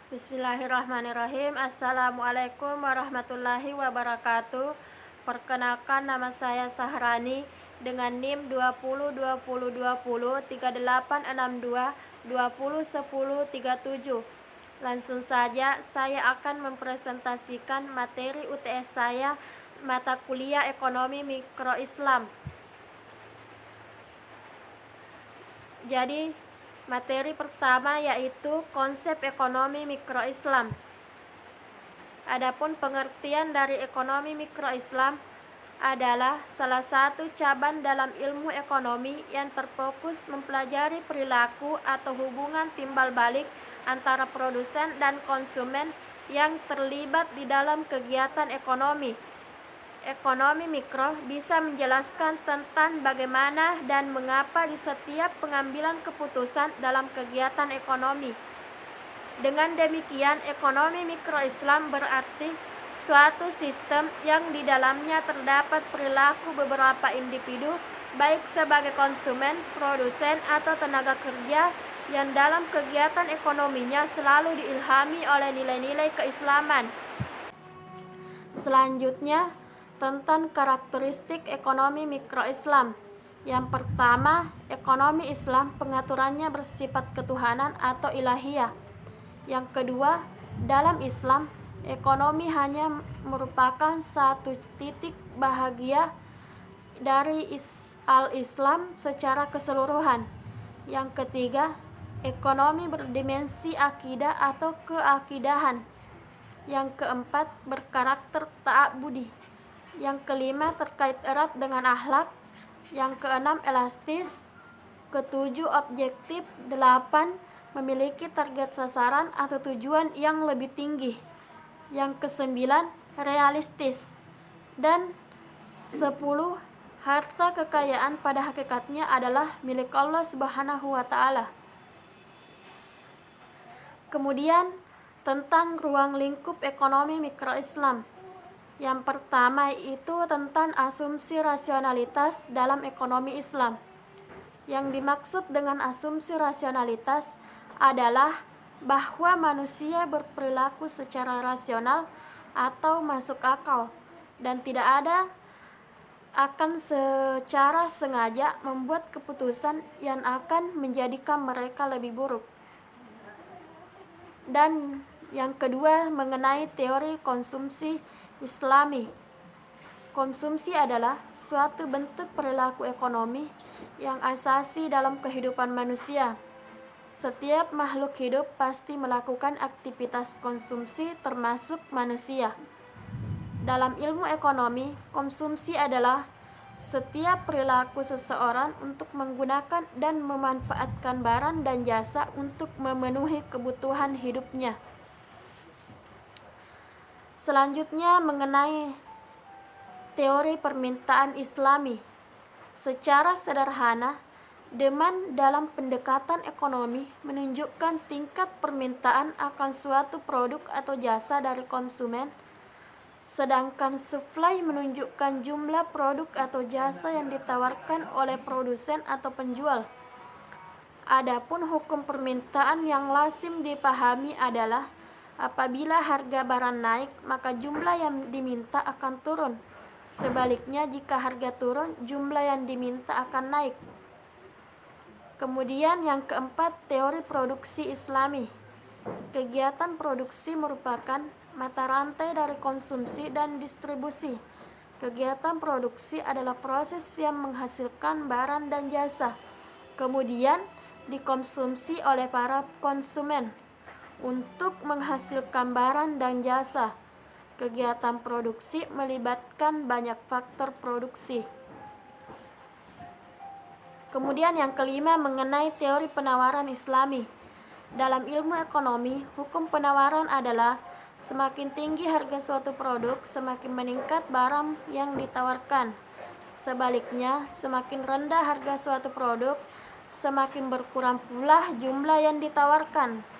Bismillahirrahmanirrahim. Assalamualaikum warahmatullahi wabarakatuh. Perkenalkan, nama saya Sahrani dengan NIM 2020203862201037. Langsung saja saya akan mempresentasikan materi UTS saya, mata kuliah Ekonomi Mikro Islam. Jadi materi pertama yaitu konsep ekonomi mikro Islam. Adapun pengertian dari ekonomi mikro Islam adalah salah satu cabang dalam ilmu ekonomi yang terfokus mempelajari perilaku atau hubungan timbal balik antara produsen dan konsumen yang terlibat di dalam kegiatan ekonomi. Ekonomi mikro bisa menjelaskan tentang bagaimana dan mengapa di setiap pengambilan keputusan dalam kegiatan ekonomi. Dengan demikian, ekonomi mikro Islam berarti suatu sistem yang di dalamnya terdapat perilaku beberapa individu, baik sebagai konsumen, produsen, atau tenaga kerja, yang dalam kegiatan ekonominya selalu diilhami oleh nilai-nilai keislaman. Selanjutnya, tentang karakteristik ekonomi mikro Islam. Yang pertama, ekonomi Islam pengaturannya bersifat ketuhanan atau ilahiyah. Yang kedua, dalam Islam, ekonomi hanya merupakan satu titik bahagia dari al-Islam secara keseluruhan. Yang ketiga, ekonomi berdimensi akidah atau keakidahan. Yang keempat, berkarakter ta'abudi. Yang kelima, terkait erat dengan akhlak. Yang keenam, elastis. Ketujuh, objektif. 8, memiliki target sasaran atau tujuan yang lebih tinggi. Yang kesembilan, realistis. Dan 10, harta kekayaan pada hakikatnya adalah milik Allah Subhanahu wa Ta'ala. Kemudian tentang ruang lingkup ekonomi mikro Islam. Yang pertama itu tentang asumsi rasionalitas dalam ekonomi Islam. Yang dimaksud dengan asumsi rasionalitas adalah bahwa manusia berperilaku secara rasional atau masuk akal dan tidak ada akan secara sengaja membuat keputusan yang akan menjadikan mereka lebih buruk. Dan yang kedua, mengenai teori konsumsi Islami. Konsumsi adalah suatu bentuk perilaku ekonomi yang asasi dalam kehidupan manusia. Setiap makhluk hidup pasti melakukan aktivitas konsumsi termasuk manusia. Dalam ilmu ekonomi, konsumsi adalah setiap perilaku seseorang untuk menggunakan dan memanfaatkan barang dan jasa untuk memenuhi kebutuhan hidupnya. Selanjutnya, mengenai teori permintaan Islami. Secara sederhana, demand dalam pendekatan ekonomi menunjukkan tingkat permintaan akan suatu produk atau jasa dari konsumen, sedangkan supply menunjukkan jumlah produk atau jasa yang ditawarkan oleh produsen atau penjual. Adapun hukum permintaan yang lazim dipahami adalah apabila harga barang naik, maka jumlah yang diminta akan turun. Sebaliknya, jika harga turun, jumlah yang diminta akan naik. Kemudian yang keempat, teori produksi Islami. Kegiatan produksi merupakan mata rantai dari konsumsi dan distribusi. Kegiatan produksi adalah proses yang menghasilkan barang dan jasa, kemudian dikonsumsi oleh para konsumen untuk menghasilkan barang dan jasa. Kegiatan produksi melibatkan banyak faktor produksi. Kemudian yang kelima, mengenai teori penawaran Islami. Dalam ilmu ekonomi, hukum penawaran adalah semakin tinggi harga suatu produk, semakin meningkat barang yang ditawarkan. Sebaliknya, semakin rendah harga suatu produk, semakin berkurang pula jumlah yang ditawarkan.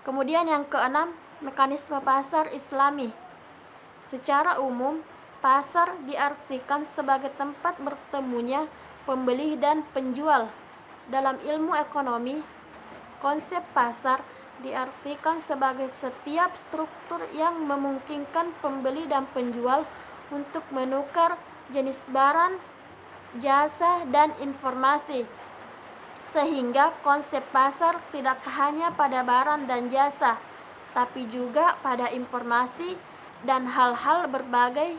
Kemudian yang keenam, mekanisme pasar Islami. Secara umum, pasar diartikan sebagai tempat bertemunya pembeli dan penjual. Dalam ilmu ekonomi, konsep pasar diartikan sebagai setiap struktur yang memungkinkan pembeli dan penjual untuk menukar jenis barang, jasa, dan informasi, sehingga konsep pasar tidak hanya pada barang dan jasa, tapi juga pada informasi dan hal-hal berbagai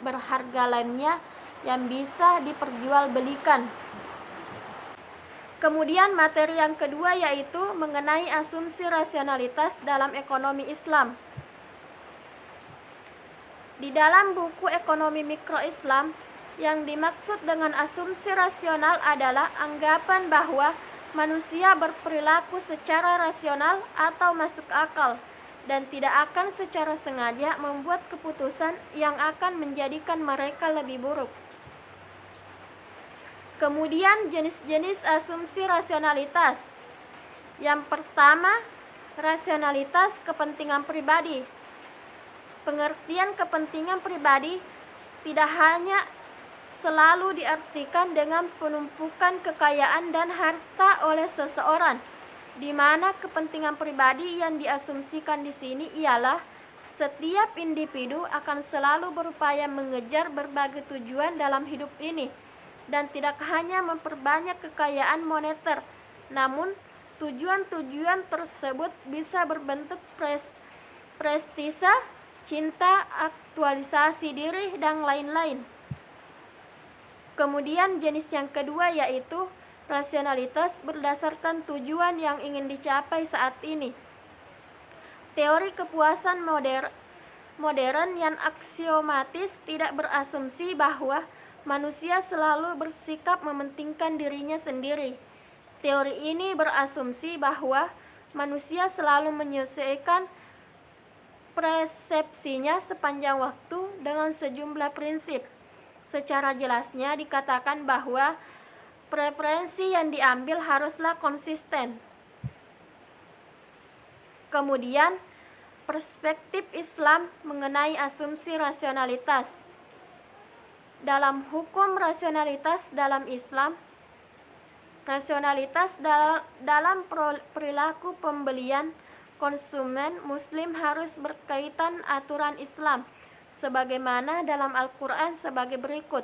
berharga lainnya yang bisa diperjualbelikan. Kemudian materi yang kedua yaitu mengenai asumsi rasionalitas dalam ekonomi Islam. Di dalam buku Ekonomi Mikro Islam, yang dimaksud dengan asumsi rasional adalah anggapan bahwa manusia berperilaku secara rasional atau masuk akal dan tidak akan secara sengaja membuat keputusan yang akan menjadikan mereka lebih buruk. Kemudian jenis-jenis asumsi rasionalitas. Yang pertama, rasionalitas kepentingan pribadi. Pengertian kepentingan pribadi tidak hanya selalu diartikan dengan penumpukan kekayaan dan harta oleh seseorang, di mana kepentingan pribadi yang diasumsikan di sini ialah setiap individu akan selalu berupaya mengejar berbagai tujuan dalam hidup ini, dan tidak hanya memperbanyak kekayaan moneter, namun tujuan-tujuan tersebut bisa berbentuk prestise, cinta, aktualisasi diri, dan lain-lain. Kemudian jenis yang kedua yaitu rasionalitas berdasarkan tujuan yang ingin dicapai saat ini. Teori kepuasan modern yang aksiomatis tidak berasumsi bahwa manusia selalu bersikap mementingkan dirinya sendiri. Teori ini berasumsi bahwa manusia selalu menyesuaikan persepsinya sepanjang waktu dengan sejumlah prinsip. Secara jelasnya dikatakan bahwa preferensi yang diambil haruslah konsisten. Kemudian, perspektif Islam mengenai asumsi rasionalitas. Dalam hukum rasionalitas dalam Islam, rasionalitas dalam perilaku pembelian konsumen Muslim harus berkaitan aturan Islam, sebagaimana dalam Al-Quran sebagai berikut.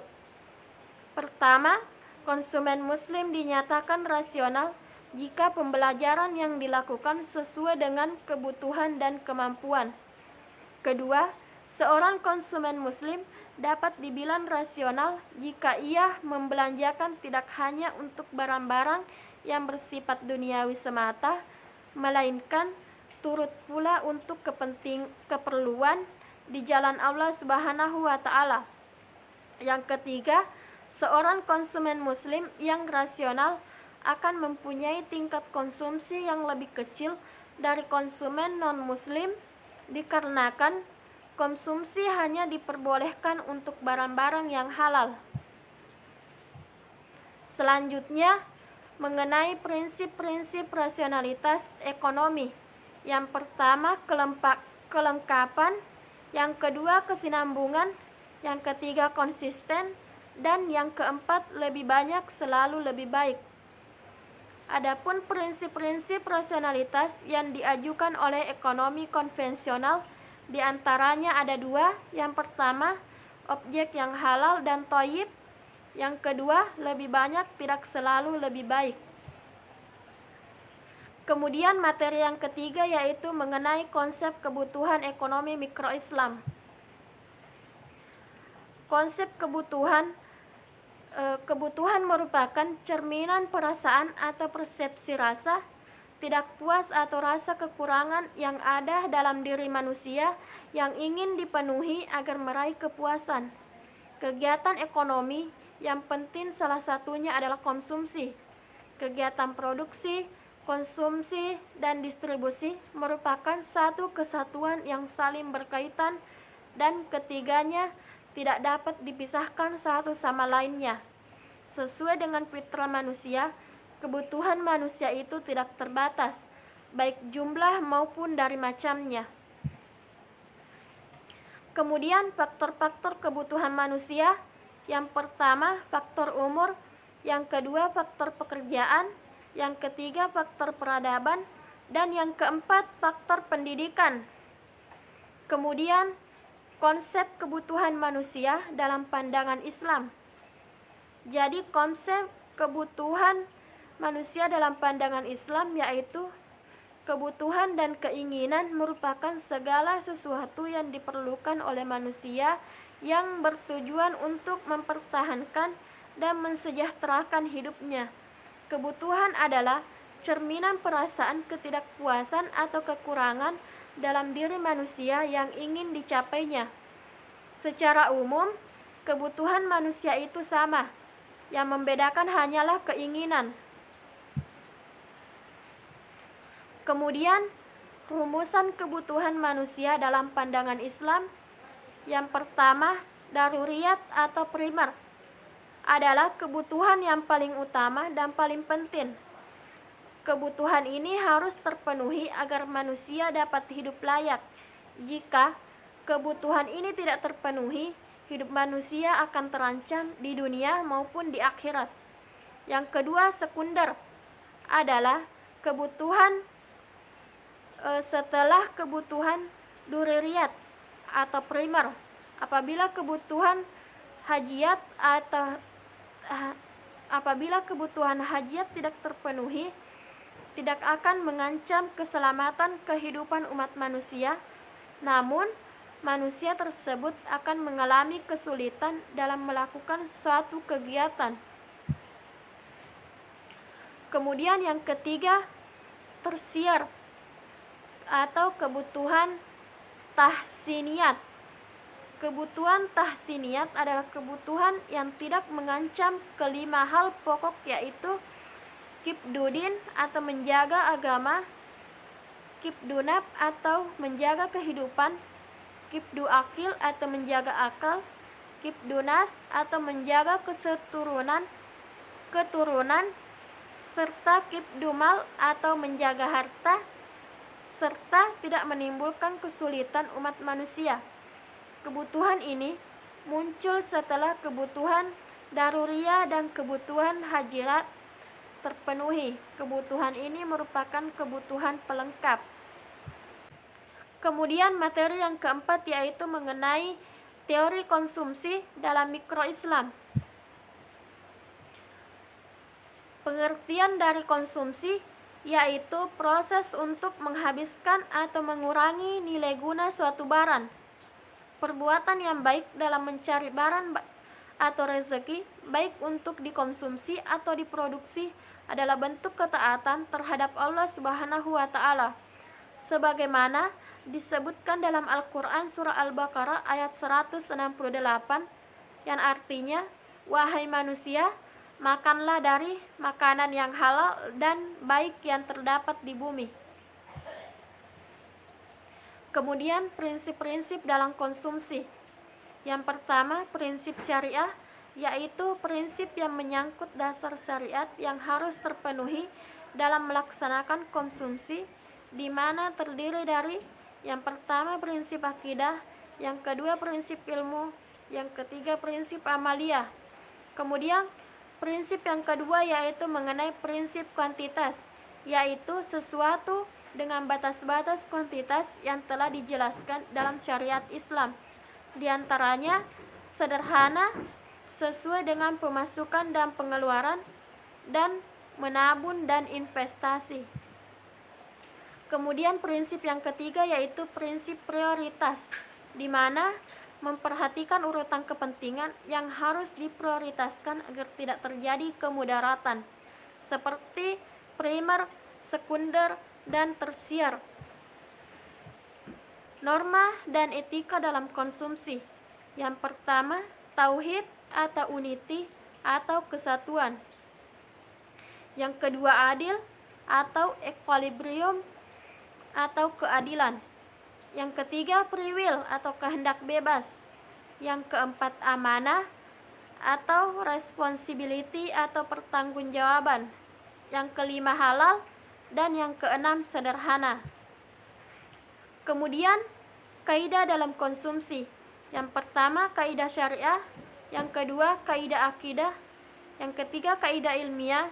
Pertama, konsumen Muslim dinyatakan rasional jika pembelajaran yang dilakukan sesuai dengan kebutuhan dan kemampuan. Kedua, seorang konsumen Muslim dapat dibilang rasional jika ia membelanjakan tidak hanya untuk barang-barang yang bersifat duniawi semata, melainkan turut pula untuk keperluan di jalan Allah Subhanahu wa Ta'ala. Yang ketiga, seorang konsumen Muslim yang rasional akan mempunyai tingkat konsumsi yang lebih kecil dari konsumen non-Muslim, dikarenakan konsumsi hanya diperbolehkan untuk barang-barang yang halal. Selanjutnya, mengenai prinsip-prinsip rasionalitas ekonomi. Yang pertama, kelengkapan. Yang kedua, kesinambungan. Yang ketiga, konsisten. Dan yang keempat, lebih banyak selalu lebih baik. Adapun prinsip-prinsip rasionalitas yang diajukan oleh ekonomi konvensional, di antaranya ada dua. Yang pertama, objek yang halal dan thayyib. Yang kedua, lebih banyak tidak selalu lebih baik. Kemudian materi yang ketiga yaitu mengenai konsep kebutuhan ekonomi mikro Islam. Konsep kebutuhan merupakan cerminan perasaan atau persepsi rasa tidak puas atau rasa kekurangan yang ada dalam diri manusia yang ingin dipenuhi agar meraih kepuasan. Kegiatan ekonomi yang penting salah satunya adalah konsumsi. Kegiatan produksi, konsumsi, dan distribusi merupakan satu kesatuan yang saling berkaitan dan ketiganya tidak dapat dipisahkan satu sama lainnya. Sesuai dengan fitrah manusia, kebutuhan manusia itu tidak terbatas, baik jumlah maupun dari macamnya. Kemudian faktor-faktor kebutuhan manusia. Yang pertama, faktor umur. Yang kedua, faktor pekerjaan. Yang ketiga, faktor peradaban. Dan yang keempat, faktor pendidikan. Kemudian, konsep kebutuhan manusia dalam pandangan Islam. Jadi konsep kebutuhan manusia dalam pandangan Islam yaitu kebutuhan dan keinginan merupakan segala sesuatu yang diperlukan oleh manusia yang bertujuan untuk mempertahankan dan mensejahterakan hidupnya. Kebutuhan adalah cerminan perasaan ketidakpuasan atau kekurangan dalam diri manusia yang ingin dicapainya. Secara umum, kebutuhan manusia itu sama. Yang membedakan hanyalah keinginan. Kemudian, rumusan kebutuhan manusia dalam pandangan Islam. Yang pertama, daruriyat atau primer adalah kebutuhan yang paling utama dan paling penting. Kebutuhan ini harus terpenuhi agar manusia dapat hidup layak. Jika kebutuhan ini tidak terpenuhi, hidup manusia akan terancam di dunia maupun di akhirat. Yang kedua, sekunder adalah kebutuhan setelah kebutuhan dururiyat atau primer. Apabila kebutuhan hajat tidak terpenuhi, tidak akan mengancam keselamatan kehidupan umat manusia, namun manusia tersebut akan mengalami kesulitan dalam melakukan suatu kegiatan. Kemudian yang ketiga, tersier atau kebutuhan tahsiniyat. Kebutuhan tahsiniyat adalah kebutuhan yang tidak mengancam kelima hal pokok yaitu kibdudin atau menjaga agama, kibdunab atau menjaga kehidupan, kibdu akil atau menjaga akal, kibdunas atau menjaga keturunan, serta kibdumal atau menjaga harta, serta tidak menimbulkan kesulitan umat manusia. Kebutuhan ini muncul setelah kebutuhan daruriyah dan kebutuhan hajirat terpenuhi. Kebutuhan ini merupakan kebutuhan pelengkap. Kemudian materi yang keempat yaitu mengenai teori konsumsi dalam mikro-Islam. Pengertian dari konsumsi yaitu proses untuk menghabiskan atau mengurangi nilai guna suatu barang. Perbuatan yang baik dalam mencari barang atau rezeki, baik untuk dikonsumsi atau diproduksi, adalah bentuk ketaatan terhadap Allah Subhanahu wa Ta'ala, sebagaimana disebutkan dalam Al-Quran surah Al-Baqarah ayat 168, yang artinya, wahai manusia, makanlah dari makanan yang halal dan baik yang terdapat di bumi. Kemudian prinsip-prinsip dalam konsumsi. Yang pertama, prinsip syariah, yaitu prinsip yang menyangkut dasar syariat yang harus terpenuhi dalam melaksanakan konsumsi, di mana terdiri dari yang pertama prinsip akidah, yang kedua prinsip ilmu, yang ketiga prinsip amaliyah. Kemudian prinsip yang kedua yaitu mengenai prinsip kuantitas, yaitu sesuatu dengan batas-batas kuantitas yang telah dijelaskan dalam syariat Islam. Di antaranya sederhana, sesuai dengan pemasukan dan pengeluaran, dan menabung dan investasi. Kemudian prinsip yang ketiga yaitu prinsip prioritas, di mana memperhatikan urutan kepentingan yang harus diprioritaskan agar tidak terjadi kemudaratan, seperti primer, sekunder, dan tersier. Norma dan etika dalam konsumsi. Yang pertama, tauhid atau unity atau kesatuan. Yang kedua, adil atau equilibrium atau keadilan. Yang ketiga, free will atau kehendak bebas. Yang keempat, amanah atau responsibility atau pertanggungjawaban. Yang kelima, halal, dan yang keenam, sederhana. Kemudian, kaidah dalam konsumsi. Yang pertama, kaidah syariah. Yang kedua, kaidah akidah. Yang ketiga, kaidah ilmiah.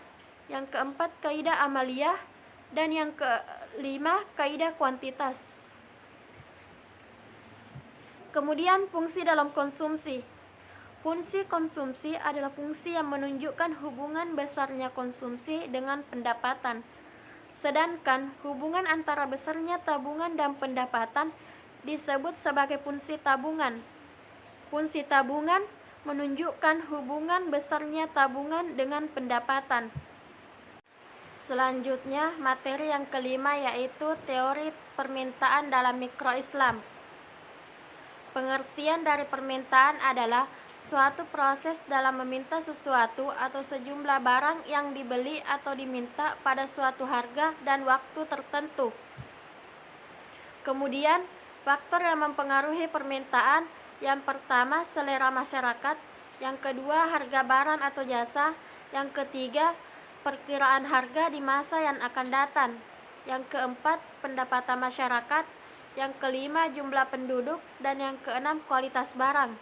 Yang keempat, kaidah amaliyah. Dan yang kelima, kaidah kuantitas. Kemudian fungsi dalam konsumsi. Fungsi konsumsi adalah fungsi yang menunjukkan hubungan besarnya konsumsi dengan pendapatan. Sedangkan hubungan antara besarnya tabungan dan pendapatan disebut sebagai fungsi tabungan. Fungsi tabungan menunjukkan hubungan besarnya tabungan dengan pendapatan. Selanjutnya, materi yang kelima yaitu teori permintaan dalam mikro-Islam. Pengertian dari permintaan adalah suatu proses dalam meminta sesuatu atau sejumlah barang yang dibeli atau diminta pada suatu harga dan waktu tertentu. Kemudian, faktor yang mempengaruhi permintaan, yang pertama selera masyarakat, yang kedua harga barang atau jasa, yang ketiga perkiraan harga di masa yang akan datang, yang keempat pendapatan masyarakat, yang kelima jumlah penduduk, dan yang keenam kualitas barang.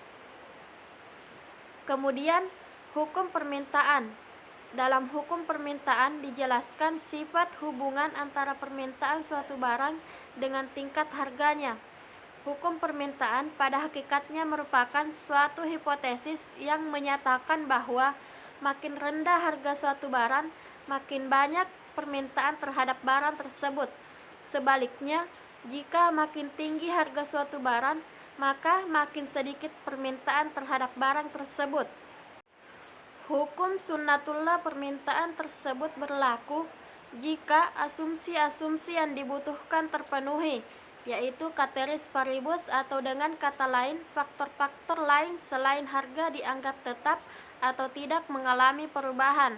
Kemudian, hukum permintaan. Dalam hukum permintaan dijelaskan sifat hubungan antara permintaan suatu barang dengan tingkat harganya. Hukum permintaan pada hakikatnya merupakan suatu hipotesis yang menyatakan bahwa makin rendah harga suatu barang, makin banyak permintaan terhadap barang tersebut. Sebaliknya, jika makin tinggi harga suatu barang, maka makin sedikit permintaan terhadap barang tersebut. Hukum sunnatullah permintaan tersebut berlaku jika asumsi-asumsi yang dibutuhkan terpenuhi, yaitu ceteris paribus, atau dengan kata lain, faktor-faktor lain selain harga dianggap tetap atau tidak mengalami perubahan.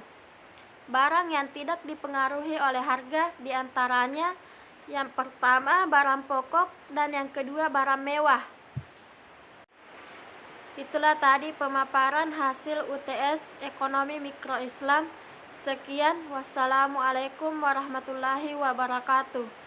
Barang yang tidak dipengaruhi oleh harga diantaranya yang pertama barang pokok dan yang kedua barang mewah. Itulah tadi pemaparan hasil UTS Ekonomi Mikro Islam. Sekian, wassalamualaikum warahmatullahi wabarakatuh.